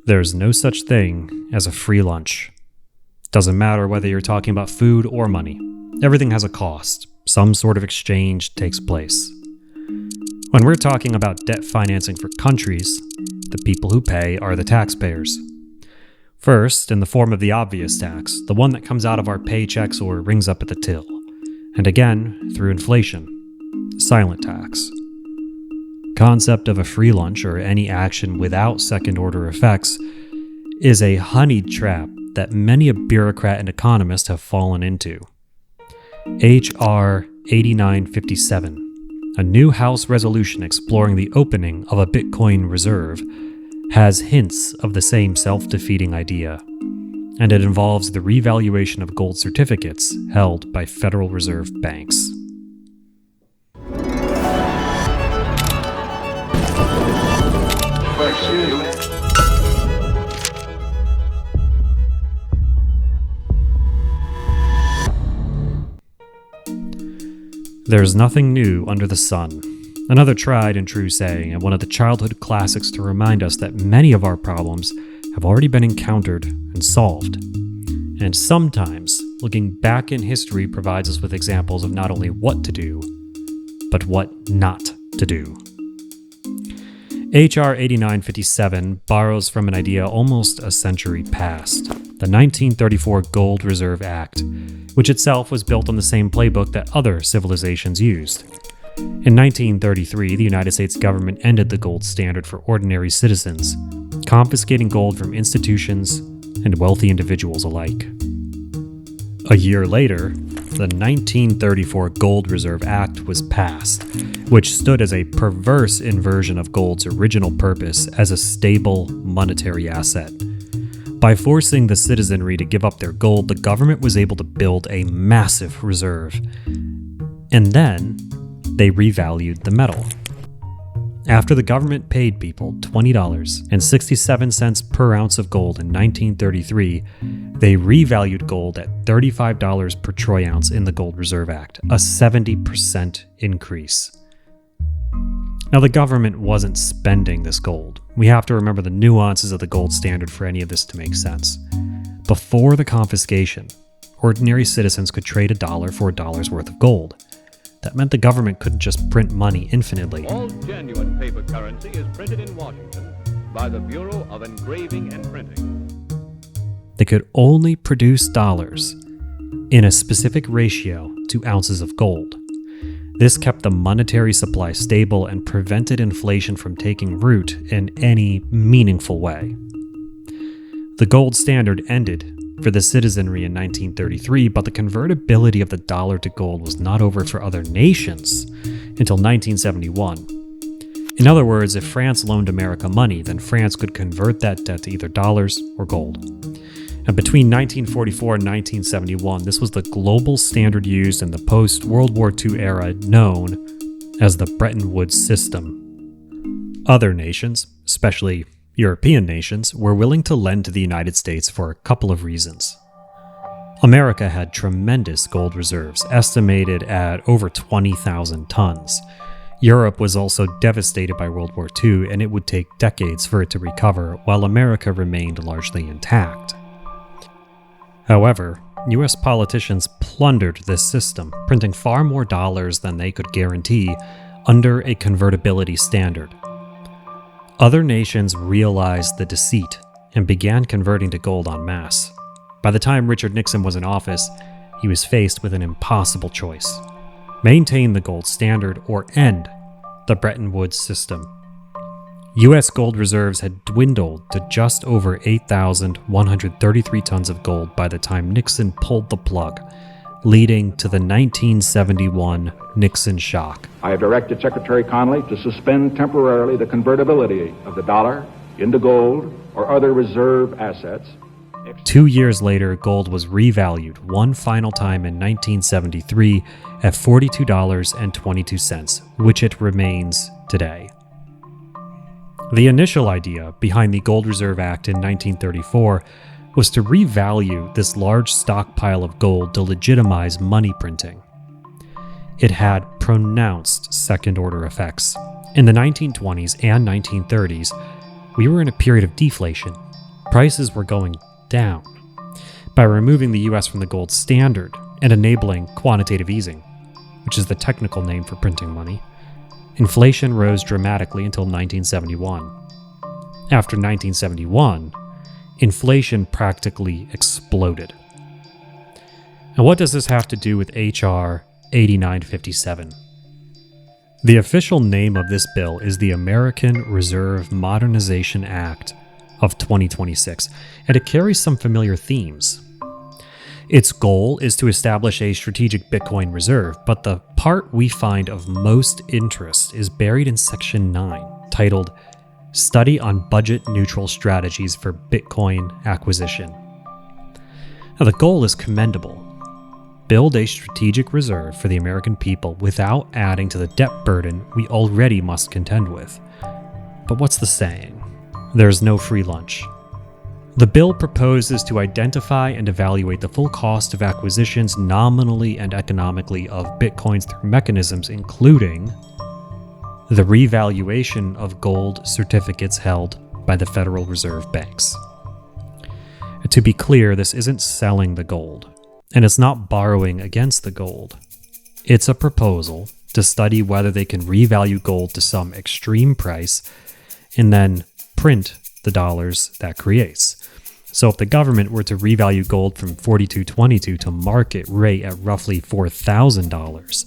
There's no such thing as a free lunch. Doesn't matter whether you're talking about food or money. Everything has a cost. Some sort of exchange takes place. When we're talking about debt financing for countries, the people who pay are the taxpayers. First, in the form of the obvious tax, the one that comes out of our paychecks or rings up at the till. And again, through inflation, the silent tax. Concept of a free lunch or any action without second-order effects is a honeyed trap that many a bureaucrat and economist have fallen into. H.R. 8957, a new House resolution exploring the opening of a Bitcoin reserve, has hints of the same self-defeating idea, and it involves the revaluation of gold certificates held by Federal Reserve banks. There's nothing new under the sun. Another tried and true saying, and one of the childhood classics to remind us that many of our problems have already been encountered and solved. And sometimes, looking back in history provides us with examples of not only what to do, but what not to do. H.R. 8957 borrows from an idea almost a century past, the 1934 Gold Reserve Act, which itself was built on the same playbook that other civilizations used. In 1933, the United States government ended the gold standard for ordinary citizens, confiscating gold from institutions and wealthy individuals alike. A year later, the 1934 Gold Reserve Act was passed, which stood as a perverse inversion of gold's original purpose as a stable monetary asset. By forcing the citizenry to give up their gold, the government was able to build a massive reserve. And then, they revalued the metal. After the government paid people $20.67 per ounce of gold in 1933, they revalued gold at $35 per troy ounce in the Gold Reserve Act, a 70% increase. Now, the government wasn't spending this gold. We have to remember the nuances of the gold standard for any of this to make sense. Before the confiscation, ordinary citizens could trade $1 for $1's worth of gold. That meant the government couldn't just print money infinitely. All genuine paper currency is printed in Washington by the Bureau of Engraving and Printing. They could only produce dollars in a specific ratio to ounces of gold. This kept the monetary supply stable and prevented inflation from taking root in any meaningful way. The gold standard ended for the citizenry in 1933, but the convertibility of the dollar to gold was not over for other nations until 1971. In other words, if France loaned America money, then France could convert that debt to either dollars or gold. And between 1944 and 1971, this was the global standard used in the post-World War II era known as the Bretton Woods system. Other nations, especially European nations, were willing to lend to the United States for a couple of reasons. America had tremendous gold reserves, estimated at over 20,000 tons. Europe was also devastated by World War II, and it would take decades for it to recover, while America remained largely intact. However, US politicians plundered this system, printing far more dollars than they could guarantee under a convertibility standard. Other nations realized the deceit and began converting to gold en masse. By the time Richard Nixon was in office, he was faced with an impossible choice: maintain the gold standard or end the Bretton Woods system. U.S. gold reserves had dwindled to just over 8,133 tons of gold by the time Nixon pulled the plug, leading to the 1971 Nixon shock. I have directed Secretary Connally to suspend temporarily the convertibility of the dollar into gold or other reserve assets. 2 years later, gold was revalued one final time in 1973 at $42.22, which it remains today. The initial idea behind the Gold Reserve Act in 1934 was to revalue this large stockpile of gold to legitimize money printing. It had pronounced second-order effects. In the 1920s and 1930s, we were in a period of deflation, prices were going down. By removing the US from the gold standard and enabling quantitative easing, which is the technical name for printing money, inflation rose dramatically until 1971. After 1971, inflation practically exploded. And what does this have to do with H.R. 8957? The official name of this bill is the American Reserve Modernization Act of 2026, and it carries some familiar themes. Its goal is to establish a strategic Bitcoin reserve, but the part we find of most interest is buried in Section 9, titled Study on Budget-Neutral Strategies for Bitcoin Acquisition. Now, the goal is commendable. Build a strategic reserve for the American people without adding to the debt burden we already must contend with. But what's the saying? There's no free lunch. The bill proposes to identify and evaluate the full cost of acquisitions nominally and economically of Bitcoins through mechanisms including the revaluation of gold certificates held by the Federal Reserve banks. To be clear, this isn't selling the gold, and it's not borrowing against the gold. It's a proposal to study whether they can revalue gold to some extreme price and then print the dollars that creates. So if the government were to revalue gold from $42.22 to market rate at roughly $4,000,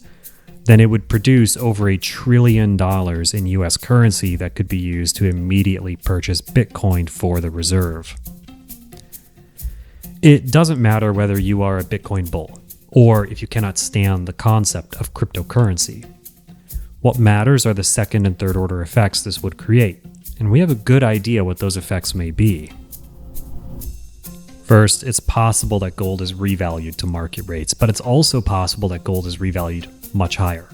then it would produce over $1 trillion in US currency that could be used to immediately purchase Bitcoin for the reserve. It doesn't matter whether you are a Bitcoin bull or if you cannot stand the concept of cryptocurrency. What matters are the second and third order effects this would create, and we have a good idea what those effects may be. First, it's possible that gold is revalued to market rates, but it's also possible that gold is revalued much higher.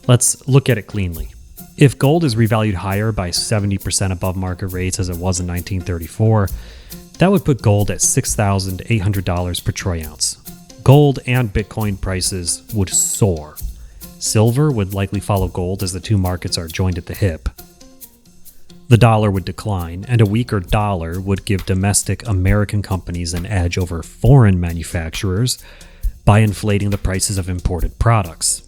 Let's look at it cleanly. If gold is revalued higher by 70% above market rates as it was in 1934, that would put gold at $6,800 per troy ounce. Gold and Bitcoin prices would soar. Silver would likely follow gold as the two markets are joined at the hip. The dollar would decline, and a weaker dollar would give domestic American companies an edge over foreign manufacturers by inflating the prices of imported products.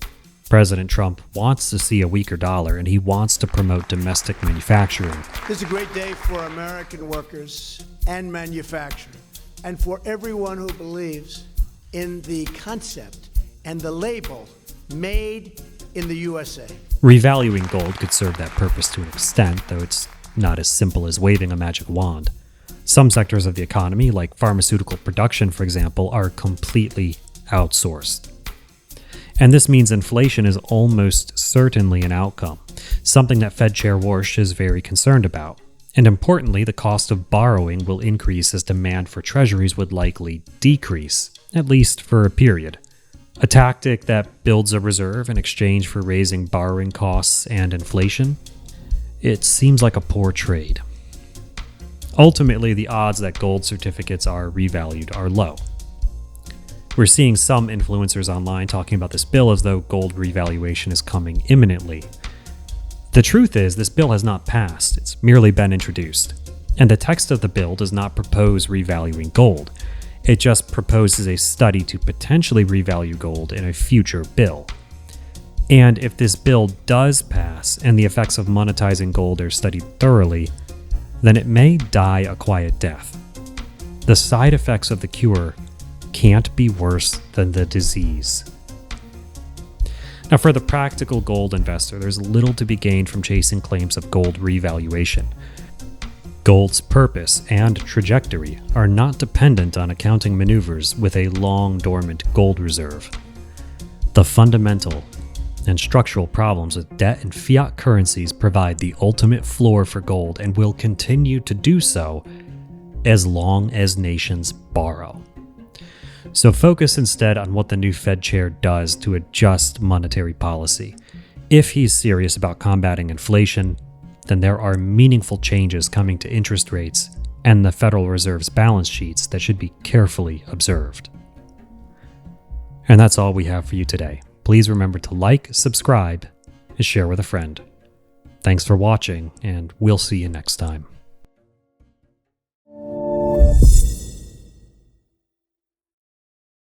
President Trump wants to see a weaker dollar, and he wants to promote domestic manufacturing. This is a great day for American workers and manufacturing, and for everyone who believes in the concept and the label made in the USA. Revaluing gold could serve that purpose to an extent, though it's not as simple as waving a magic wand. Some sectors of the economy, like pharmaceutical production, for example, are completely outsourced. And this means inflation is almost certainly an outcome, something that Fed Chair Warsh is very concerned about. And importantly, the cost of borrowing will increase as demand for treasuries would likely decrease, at least for a period. A tactic that builds a reserve in exchange for raising borrowing costs and inflation? It seems like a poor trade. Ultimately, the odds that gold certificates are revalued are low. We're seeing some influencers online talking about this bill as though gold revaluation is coming imminently. The truth is, this bill has not passed, it's merely been introduced. And the text of the bill does not propose revaluing gold. It just proposes a study to potentially revalue gold in a future bill. And if this bill does pass and the effects of monetizing gold are studied thoroughly, then it may die a quiet death. The side effects of the cure can't be worse than the disease. Now, for the practical gold investor, there's little to be gained from chasing claims of gold revaluation. Gold's purpose and trajectory are not dependent on accounting maneuvers with a long dormant gold reserve. The fundamental and structural problems with debt and fiat currencies provide the ultimate floor for gold and will continue to do so as long as nations borrow. So focus instead on what the new Fed chair does to adjust monetary policy. If he's serious about combating inflation, then there are meaningful changes coming to interest rates and the Federal Reserve's balance sheets that should be carefully observed. And that's all we have for you today. Please remember to like, subscribe, and share with a friend. Thanks for watching, and we'll see you next time.